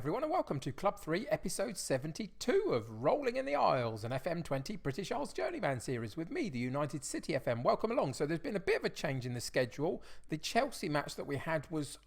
everyone, and welcome to Club 3, episode 72 of Rolling in the Isles, an FM20 British Isles Journeyman series with me, the United City FM. Welcome along. So there's been a bit of a change in the schedule. The Chelsea match that we had was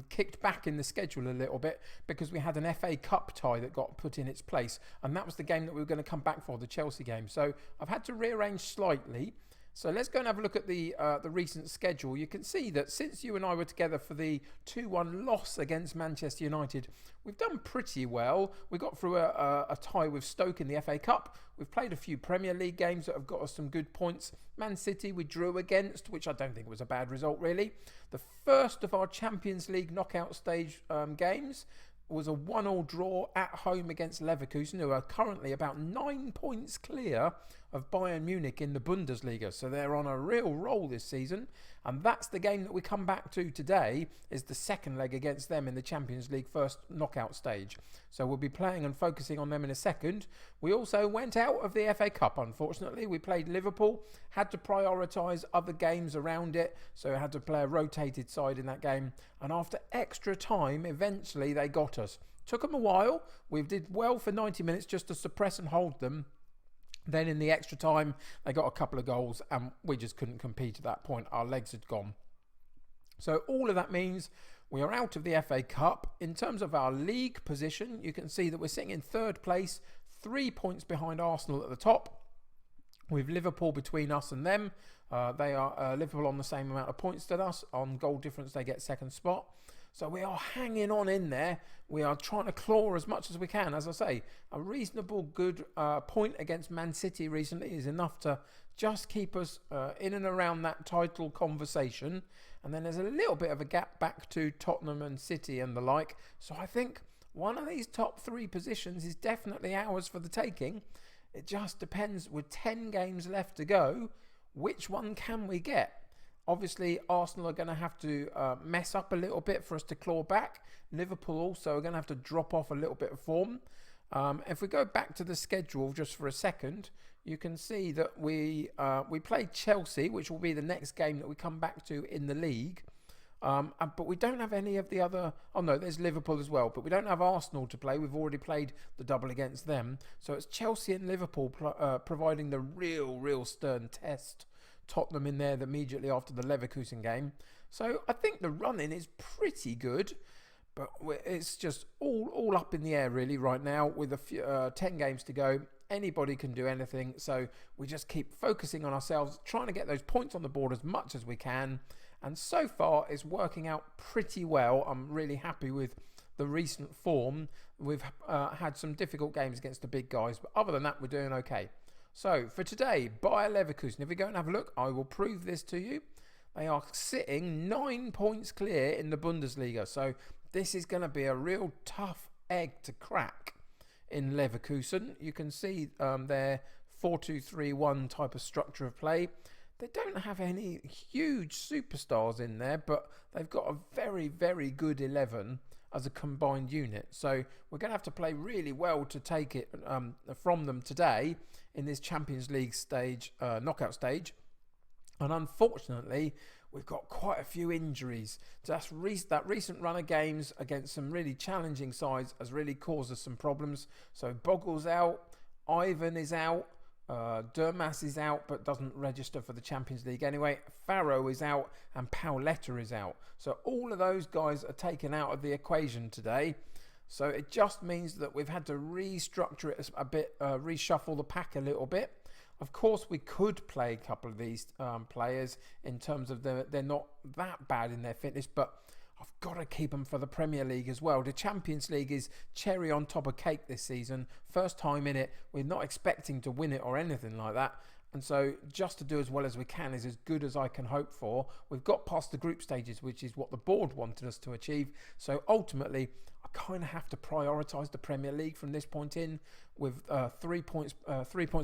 kicked back in the schedule a little bit because we had an FA Cup tie that got put in its place, and that was the game that we were going to come back for, the Chelsea game. So I've had to rearrange slightly. So let's go and have a look at the recent schedule. You can see that since you and I were together for the 2-1 loss against Manchester United, we've done pretty well. We got through a tie with Stoke in the FA Cup. We've played a few Premier League games that have got us some good points. Man City we drew against, which I don't think was a bad result really. The first of our Champions League knockout stage games was a 1-1 draw at home against Leverkusen, who are currently about 9 points clear of Bayern Munich in the Bundesliga. So they're on a real roll this season. And that's the game that we come back to today, is the second leg against them in the Champions League first knockout stage. So we'll be playing and focusing on them in a second. We also went out of the FA Cup, unfortunately. We played Liverpool, had to prioritise other games around it, so we had to play a rotated side in that game. And after extra time, eventually they got us. Took them a while. We did well for 90 minutes just to suppress and hold them. Then in the extra time, they got a couple of goals and we just couldn't compete at that point. Our legs had gone. So all of that means we are out of the FA Cup. In terms of our league position, you can see that we're sitting in third place, 3 points behind Arsenal at the top, with Liverpool between us and them. They are Liverpool on the same amount of points as us. On goal difference, they get second spot. So we are hanging on in there. We are trying to claw as much as we can. As I say, a reasonable good point against Man City recently is enough to just keep us in and around that title conversation. And then there's a little bit of a gap back to Tottenham and City and the like. So I think one of these top three positions is definitely ours for the taking. It just depends, with 10 games left to go, which one can we get? Obviously, Arsenal are going to have to mess up a little bit for us to claw back. Liverpool also are going to have to drop off a little bit of form. If we go back to the schedule just for a second, you can see that we played Chelsea, which will be the next game that we come back to in the league. But we don't have any of the other... Oh no, there's Liverpool as well. But we don't have Arsenal to play. We've already played the double against them. So it's Chelsea and Liverpool providing the real stern test. Tottenham in there immediately after the Leverkusen game. So I think the run-in is pretty good. But it's just all up in the air really right now with a few, 10 games to go. Anybody can do anything. So we just keep focusing on ourselves, trying to get those points on the board as much as we can. And so far, it's working out pretty well. I'm really happy with the recent form. We've had some difficult games against the big guys, but other than that, we're doing okay. So for today, Bayer Leverkusen. If we go and have a look, I will prove this to you. They are sitting 9 points clear in the Bundesliga. So this is going to be a real tough egg to crack in Leverkusen. You can see their 4-2-3-1 type of structure of play. They don't have any huge superstars in there, but they've got a very good 11 as a combined unit. So we're going to have to play really well to take it from them today in this Champions League stage, knockout stage. And unfortunately, we've got quite a few injuries. That recent run of games against some really challenging sides has really caused us some problems. So Boggle's out, Ivan is out, Durmas is out but doesn't register for the Champions League anyway. Farrow is out and Pauletta is out. So all of those guys are taken out of the equation today. So it just means that we've had to restructure it a bit, reshuffle the pack a little bit. Of course, we could play a couple of these players in terms of they're not that bad in their fitness, but I've got to keep them for the Premier League as well. The Champions League is cherry on top of cake this season. First time in it. We're not expecting to win it or anything like that. And so just to do as well as we can is as good as I can hope for. We've got past the group stages, which is what the board wanted us to achieve. So ultimately, I kind of have to prioritise the Premier League from this point in, with 3 points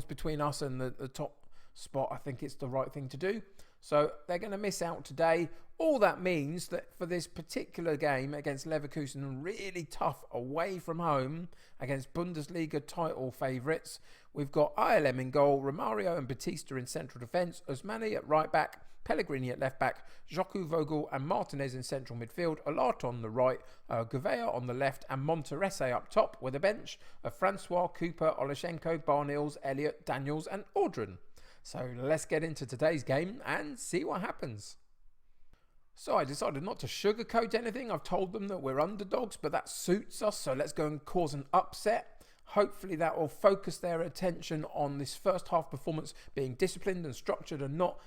between us and the top spot, I think it's the right thing to do. So they're going to miss out today. All that means that for this particular game against Leverkusen, really tough away from home against Bundesliga title favourites, we've got ILM in goal, Romario and Batista in central defence, Osmani at right back, Pellegrini at left back, Joku Vogel and Martinez in central midfield, Alart on the right, Gouveia on the left, and Monterese up top with a bench of Francois, Cooper, Olashenko, Barnils, Elliott, Daniels and Audrin. So let's get into today's game and see what happens. So I decided not to sugarcoat anything. I've told them that we're underdogs, but that suits us. So let's go and cause an upset. Hopefully that will focus their attention on this first half performance being disciplined and structured and not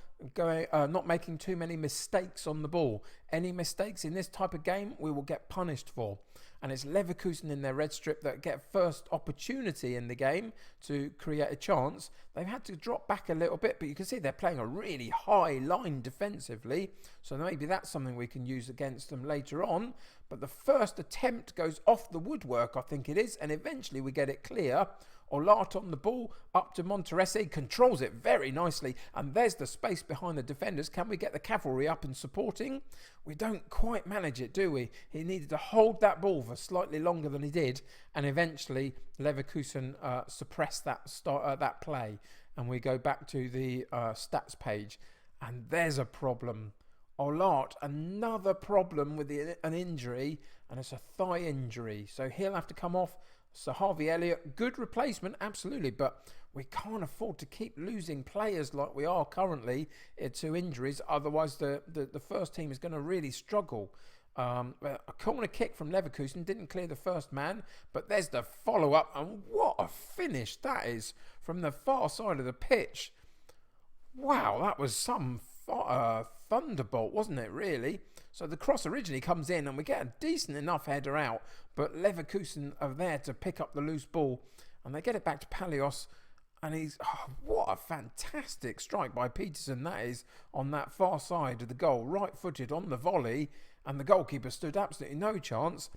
making too many mistakes on the ball. Any mistakes in this type of game, we will get punished for. And it's Leverkusen in their red strip that get first opportunity in the game to create a chance. They've had to drop back a little bit, but you can see they're playing a really high line defensively. So maybe that's something we can use against them later on. But the first attempt goes off the woodwork, I think it is, and eventually we get it clear. Olart on the ball, up to Monterese, controls it very nicely, and there's the space behind the defenders. Can we get the cavalry up and supporting? We don't quite manage it, do we? He needed to hold that ball for slightly longer than he did, and eventually Leverkusen suppressed that play, and we go back to the stats page, and there's a problem. Olart, another problem with an injury, and it's a thigh injury, so he'll have to come off. So Harvey Elliott, good replacement, absolutely, but we can't afford to keep losing players like we are currently to injuries. Otherwise, the first team is going to really struggle. A corner kick from Leverkusen didn't clear the first man, but there's the follow-up, and what a finish that is from the far side of the pitch. Wow, that was some thunderbolt, wasn't it, really? So the cross originally comes in and we get a decent enough header out, but Leverkusen are there to pick up the loose ball and they get it back to Palios, and what a fantastic strike by Peterson that is on that far side of the goal, right-footed on the volley, and the goalkeeper stood absolutely no chance.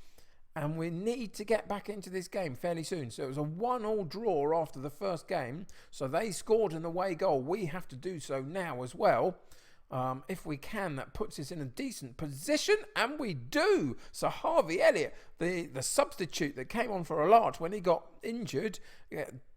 And we need to get back into this game fairly soon. So it was a 1-1 draw after the first game. So they scored an away goal. We have to do so now as well. If we can, that puts us in a decent position, and we do. So Harvey Elliott, the substitute that came on for Alart when he got injured,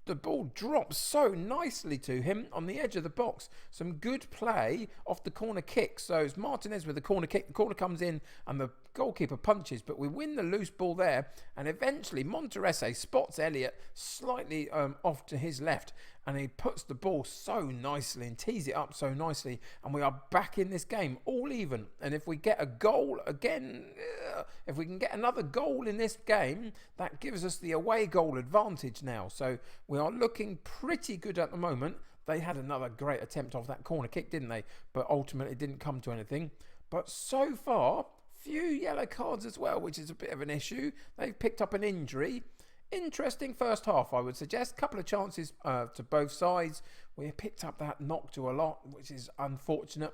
the ball drops so nicely to him on the edge of the box. Some good play off the corner kick. So it's Martinez with the corner kick. The corner comes in and the goalkeeper punches, but we win the loose ball there. And eventually Monterese spots Elliott slightly off to his left, and he puts the ball so nicely and tees it up so nicely. And we are back in this game, all even. And if we get a goal again, if we can get another goal in this game, that gives us the away goal advantage now. So we are looking pretty good at the moment. They had another great attempt off that corner kick, didn't they? But ultimately didn't come to anything. But so far, few yellow cards as well, which is a bit of an issue. They've picked up an injury. Interesting first half, I would suggest. Couple of chances to both sides. We picked up that knock to a lot, which is unfortunate.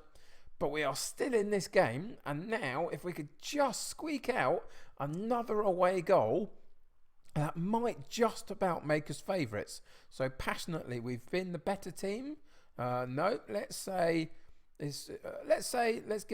But we are still in this game. And now, if we could just squeak out another away goal, that might just about make us favourites. So passionately, we've been the better team. No, let's give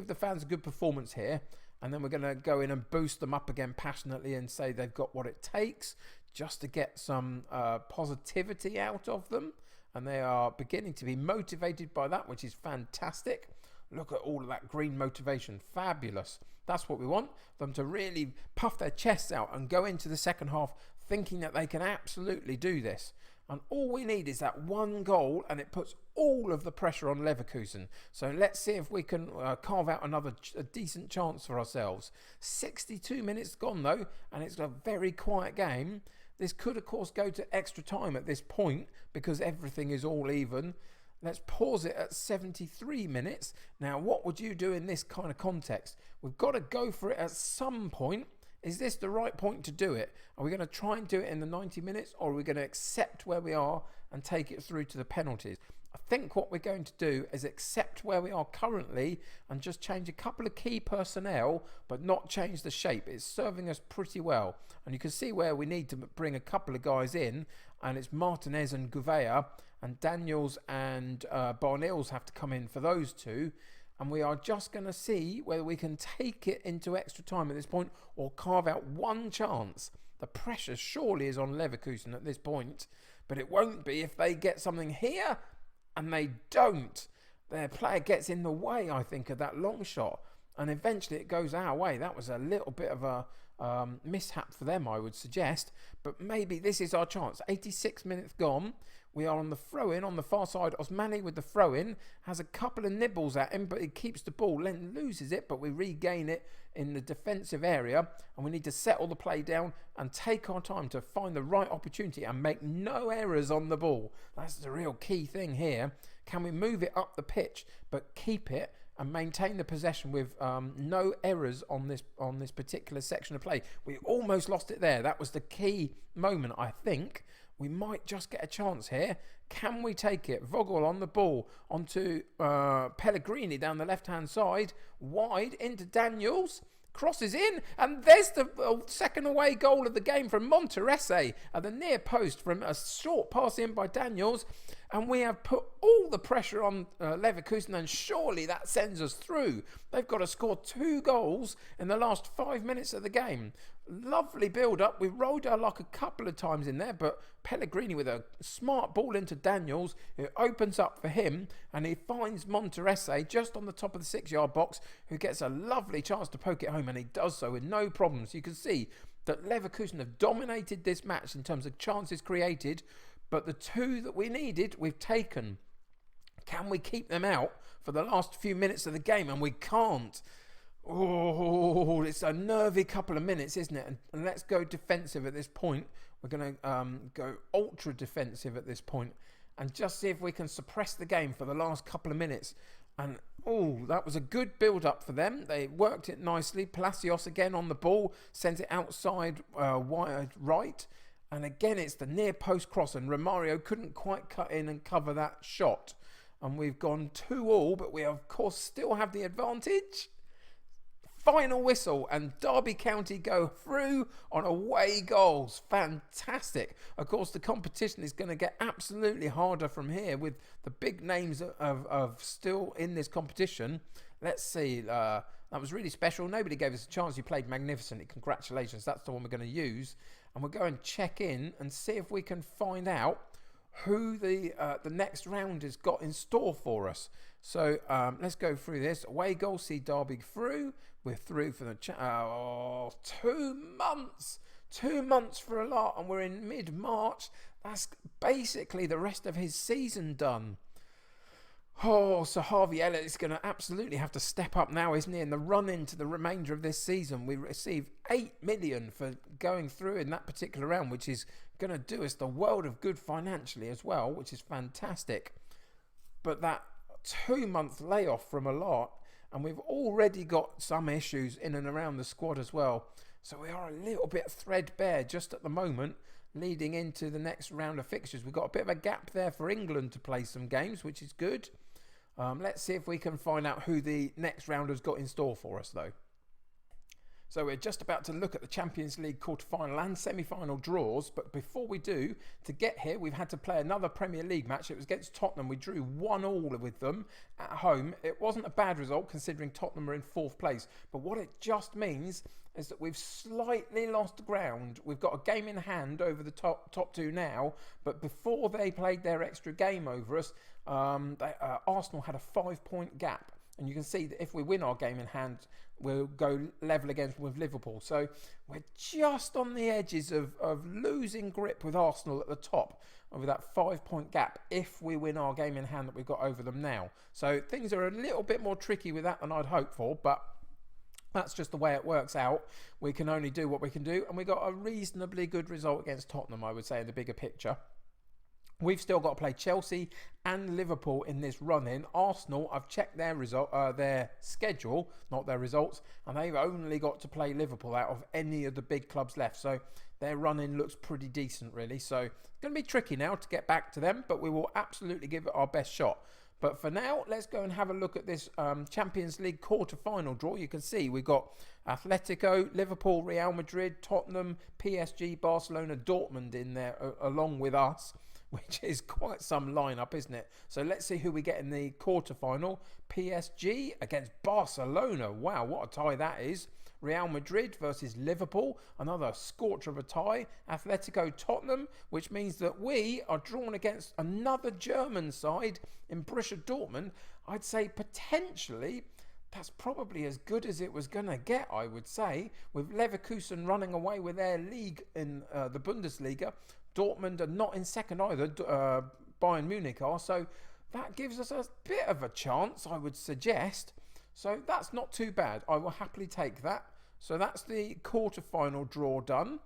the fans a good performance here. And then we're going to go in and boost them up again passionately and say they've got what it takes just to get some positivity out of them. And they are beginning to be motivated by that, which is fantastic. Look at all of that green motivation. Fabulous. That's what we want. Them to really puff their chests out and go into the second half thinking that they can absolutely do this. And all we need is that one goal, and it puts all of the pressure on Leverkusen. So let's see if we can carve out a decent chance for ourselves. 62 minutes gone though, and it's a very quiet game. This could of course go to extra time at this point because everything is all even. Let's pause it at 73 minutes. Now, what would you do in this kind of context? We've got to go for it at some point. Is this the right point to do it? Are we going to try and do it in the 90 minutes, or are we going to accept where we are and take it through to the penalties? I think what we're going to do is accept where we are currently and just change a couple of key personnel, but not change the shape. It's serving us pretty well. And you can see where we need to bring a couple of guys in, and it's Martinez and Gouveia. and Daniels and Barnills have to come in for those two. And we are just going to see whether we can take it into extra time at this point or carve out one chance. The pressure surely is on Leverkusen at this point, but it won't be if they get something here and they don't. Their player gets in the way, I think, of that long shot, and eventually it goes our way. That was a little bit of a mishap for them, I would suggest, but maybe this is our chance. 86 minutes gone. We are on the throw-in on the far side. Osmani with the throw-in has a couple of nibbles at him, but he keeps the ball, then loses it, but we regain it in the defensive area, and we need to settle the play down and take our time to find the right opportunity and make no errors on the ball. That's the real key thing here. Can we move it up the pitch, but keep it and maintain the possession with no errors on this particular section of play? We almost lost it there. That was the key moment, I think. We might just get a chance here. Can we take it? Vogel on the ball onto Pellegrini down the left-hand side. Wide into Daniels. Crosses in. And there's the second away goal of the game from Monterese at the near post from a short pass in by Daniels. And we have put all the pressure on Leverkusen, and surely that sends us through. They've got to score 2 goals in the last 5 minutes of the game. Lovely build-up. We rode our luck a couple of times in there, but Pellegrini with a smart ball into Daniels. It opens up for him, and he finds Monterese just on the top of the 6-yard box, who gets a lovely chance to poke it home, and he does so with no problems. You can see that Leverkusen have dominated this match in terms of chances created, but the 2 that we needed, we've taken. Can we keep them out for the last few minutes of the game? And we can't. Oh, it's a nervy couple of minutes, isn't it? And let's go defensive at this point. We're going to go ultra defensive at this point and just see if we can suppress the game for the last couple of minutes. And that was a good build-up for them. They worked it nicely. Palacios again on the ball, sends it outside wide right. And again, it's the near post cross, and Romario couldn't quite cut in and cover that shot. And we've gone 2-2, but we of course still have the advantage. Final whistle, and Derby County go through on away goals. Fantastic. Of course, the competition is going to get absolutely harder from here with the big names of still in this competition. Let's see. That was really special. Nobody gave us a chance. You played magnificently. Congratulations. That's the one we're going to use. And we'll go and check in and see if we can find out who the next round has got in store for us. So let's go through this. Away goal, see Derby through. We're through for the 2 months. 2 months for a lot, and we're in mid-March. That's basically the rest of his season done. So Harvey Elliott is going to absolutely have to step up now, isn't he? In the run into the remainder of this season, we receive 8 million for going through in that particular round, which is going to do us the world of good financially as well, which is fantastic. But that 2-month layoff from a lot, and we've already got some issues in and around the squad as well. So we are a little bit threadbare just at the moment, leading into the next round of fixtures. We've got a bit of a gap there for England to play some games, which is good. Let's see if we can find out who the next round has got in store for us, though. So we're just about to look at the Champions League quarter-final and semi-final draws. But before we do, to get here, we've had to play another Premier League match. It was against Tottenham. We drew 1-1 with them at home. It wasn't a bad result considering Tottenham are in 4th place. But what it just means is that we've slightly lost ground. We've got a game in hand over the top 2 now. But before they played their extra game over us, Arsenal had a 5-point gap. And you can see that if we win our game in hand, we'll go level again with Liverpool. So we're just on the edges of losing grip with Arsenal at the top over that 5-point gap if we win our game in hand that we've got over them now. So things are a little bit more tricky with that than I'd hoped for, but that's just the way it works out. We can only do what we can do, and we got a reasonably good result against Tottenham, I would say, in the bigger picture. We've still got to play Chelsea and Liverpool in this run-in. Arsenal, I've checked their schedule, not their results, and they've only got to play Liverpool out of any of the big clubs left. So their run-in looks pretty decent, really. So it's going to be tricky now to get back to them, but we will absolutely give it our best shot. But for now, let's go and have a look at this Champions League quarter-final draw. You can see we've got Atletico, Liverpool, Real Madrid, Tottenham, PSG, Barcelona, Dortmund in there along with us. which is quite some lineup, isn't it? So let's see who we get in the quarterfinal. PSG against Barcelona. Wow, what a tie that is. Real Madrid versus Liverpool, another scorcher of a tie. Atletico Tottenham, which means that we are drawn against another German side in Borussia Dortmund. I'd say potentially that's probably as good as it was going to get, I would say, with Leverkusen running away with their league in the Bundesliga. Dortmund are not in second either, Bayern Munich are, so that gives us a bit of a chance, I would suggest. So that's not too bad. I will happily take that. So that's the quarter-final draw done.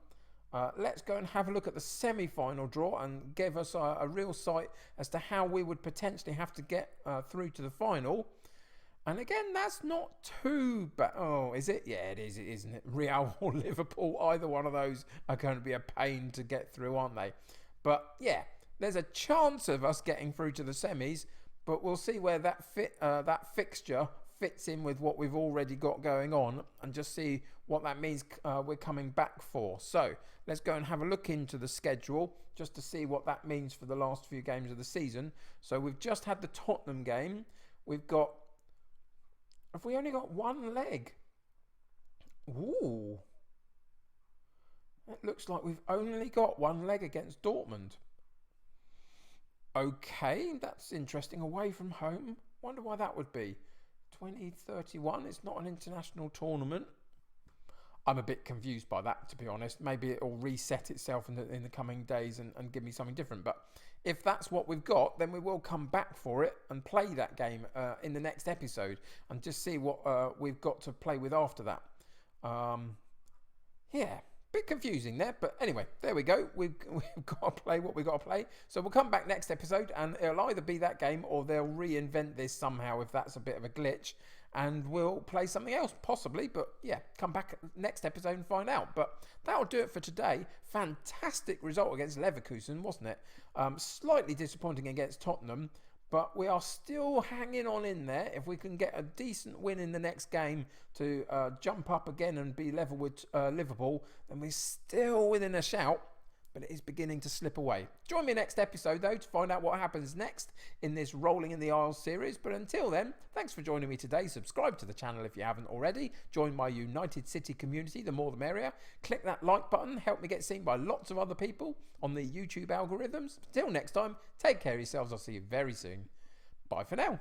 Let's go and have a look at the semi-final draw and give us a real sight as to how we would potentially have to get through to the final. And again, that's not too bad. Oh, is it? Yeah, it is, isn't it? Real or Liverpool, either one of those are going to be a pain to get through, aren't they? But yeah, there's a chance of us getting through to the semis, but we'll see where that fixture fits in with what we've already got going on and just see what that means we're coming back for. So let's go and have a look into the schedule just to see what that means for the last few games of the season. So we've just had the Tottenham game. Have we only got one leg? Ooh. It looks like we've only got one leg against Dortmund. Okay, that's interesting. Away from home. Wonder why that would be. 2031, it's not an international tournament. I'm a bit confused by that, to be honest. Maybe it'll reset itself in the coming days and give me something different. But if that's what we've got, then we will come back for it and play that game in the next episode and just see what we've got to play with after that. Yeah, bit confusing there, but anyway, there we go. We've got to play what we've got to play. So we'll come back next episode and it'll either be that game or they'll reinvent this somehow if that's a bit of a glitch. And we'll play something else, possibly. But yeah, come back next episode and find out. But that'll do it for today. Fantastic result against Leverkusen, wasn't it? Slightly disappointing against Tottenham. But we are still hanging on in there. If we can get a decent win in the next game to jump up again and be level with Liverpool, then we're still within a shout. But it is beginning to slip away. Join me next episode, though, to find out what happens next in this Rolling in the Isles series. But until then, thanks for joining me today. Subscribe to the channel if you haven't already. Join my United City community, the more the merrier. Click that like button, help me get seen by lots of other people on the YouTube algorithms. Until next time, take care of yourselves. I'll see you very soon. Bye for now.